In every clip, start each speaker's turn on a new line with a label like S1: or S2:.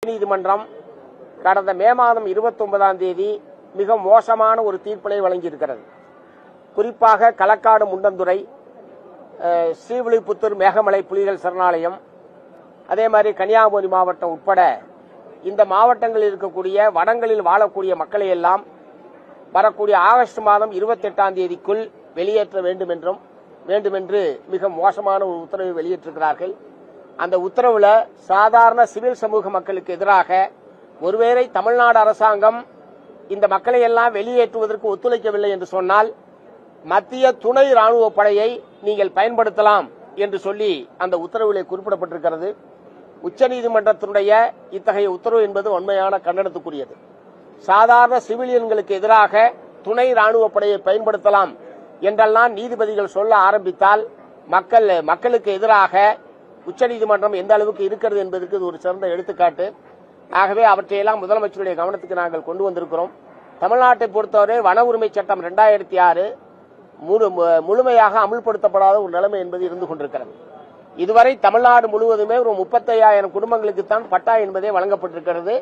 S1: நீதிமன்றம் கடந்த மே மாதம் 29ஆம் தேதி மிக மோசமான ஒரு தீர்ப்பினை வழங்கியிருக்கிறது. குறிப்பாக களக்காடு முண்டந்துறை, ஸ்ரீவில்லிபுத்தூர் மேகமலை புலிகள் சரணாலயம், அதே மாதிரி கன்னியாகுமரி மாவட்டம் உட்பட இந்த மாவட்டங்களில் இருக்கக்கூடிய வனங்களில் வாழக்கூடிய மக்களை எல்லாம் வரக்கூடிய ஆகஸ்ட் மாதம் 28ஆம் தேதிக்குள் வெளியேற்ற வேண்டுமென்று மிக மோசமான ஒரு உத்தரவை வெளியிட்டிருக்கிறார்கள். அந்த உத்தரவுல சாதாரண சிவில் சமூக மக்களுக்கு எதிராக ஒருவேளை தமிழ்நாடு அரசாங்கம் இந்த மக்களை எல்லாம் வெளியேற்றுவதற்கு ஒத்துழைக்கவில்லை என்று சொன்னால் மத்திய துணை ராணுவ படையை நீங்கள் பயன்படுத்தலாம் என்று சொல்லி அந்த உத்தரவிலே குறிப்பிடப்பட்டிருக்கிறது. உச்சநீதிமன்றத்தினுடைய இத்தகைய உத்தரவு என்பது உண்மையான கண்டனத்துக்குரியது. சாதாரண சிவிலியன்களுக்கு எதிராக துணை ராணுவ படையை பயன்படுத்தலாம் என்றெல்லாம் நீதிபதிகள் சொல்ல ஆரம்பித்தால் மக்களுக்கு எதிராக உச்சநீதிமன்றம் எந்த அளவுக்கு இருக்கிறது என்பதற்கு இது ஒரு சிறந்த எடுத்துக்காட்டு. ஆகவே அவற்றையெல்லாம் முதலமைச்சருடைய கவனத்துக்கு நாங்கள் கொண்டு வந்திருக்கிறோம். தமிழ்நாட்டை பொறுத்தவரை வன உரிமை சட்டம் 2006 முழுமையாக அமுல்படுத்தப்படாத ஒரு நிலைமை என்பது இருந்து கொண்டிருக்கிறது. இதுவரை தமிழ்நாடு முழுவதுமே ஒரு 35,000 குடும்பங்களுக்குத்தான் பட்டா என்பதே வழங்கப்பட்டிருக்கிறது.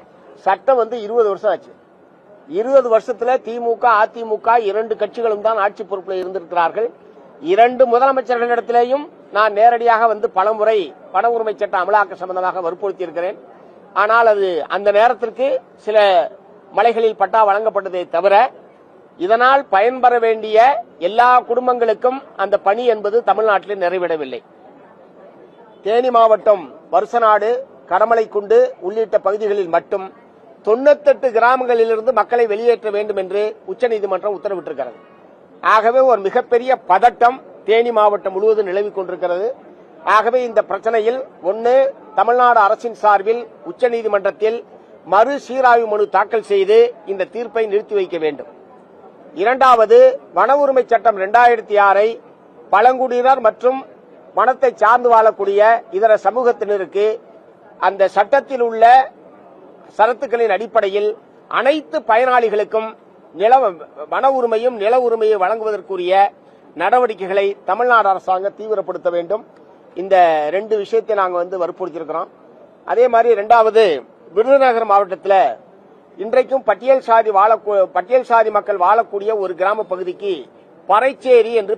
S1: சட்டம் 20 வருஷம் ஆச்சு. 20 வருஷத்துல திமுக, அதிமுக 2 கட்சிகளும் தான் ஆட்சி பொறுப்பில் இருந்திருக்கிறார்கள். 2 முதலமைச்சர்களிடத்திலேயும் நான் நேரடியாக பலமுறை வன உரிமை சட்ட அமலாக்க சம்பந்தமாக வற்புறுத்தி இருக்கிறேன். ஆனால் அது அந்த நேரத்திற்கு சில மலைகளில் பட்டா வழங்கப்பட்டதை தவிர இதனால் பயன்பெற வேண்டிய எல்லா குடும்பங்களுக்கும் அந்த பணி என்பது தமிழ்நாட்டில் நிறைவேறவில்லை. தேனி மாவட்டம் வருசநாடு, கடமலைக்குண்டு உள்ளிட்ட பகுதிகளில் மட்டும் 98 கிராமங்களிலிருந்து மக்களை வெளியேற்ற வேண்டும் என்று உச்சநீதிமன்றம் உத்தரவிட்டிருக்கிறது. ஆகவே ஒரு மிகப்பெரிய பதட்டம் தேனி மாவட்டம் முழுவதும் நிலவிக் கொண்டிருக்கிறது. ஆகவே இந்த பிரச்சனையில் தமிழ்நாடு அரசின் சார்பில் உச்சநீதிமன்றத்தில் மறு சீராய்வு மனு தாக்கல் செய்து இந்த தீர்ப்பை நிறுத்தி வைக்க வேண்டும். இரண்டாவது, வன உரிமை சட்டம் 2006 பழங்குடியினர் மற்றும் வனத்தை சார்ந்து வாழக்கூடிய இதர சமூகத்தினருக்கு அந்த சட்டத்தில் உள்ள சரத்துக்களின் அடிப்படையில் அனைத்து பயனாளிகளுக்கும் வன உரிமையும் நில உரிமையை வழங்குவதற்குரிய நடவடிக்கைகளை தமிழ்நாடு அரசாங்கம் தீவிரப்படுத்த வேண்டும். இந்த 2 விஷயத்தை நாங்கள் வற்புறுத்தியிருக்கிறோம். அதே மாதிரி இரண்டாவது, விருதுநகர் மாவட்டத்தில் இன்றைக்கும் பட்டியல் சாதி மக்கள் வாழக்கூடிய ஒரு கிராம பகுதிக்கு பறைச்சேரி என்று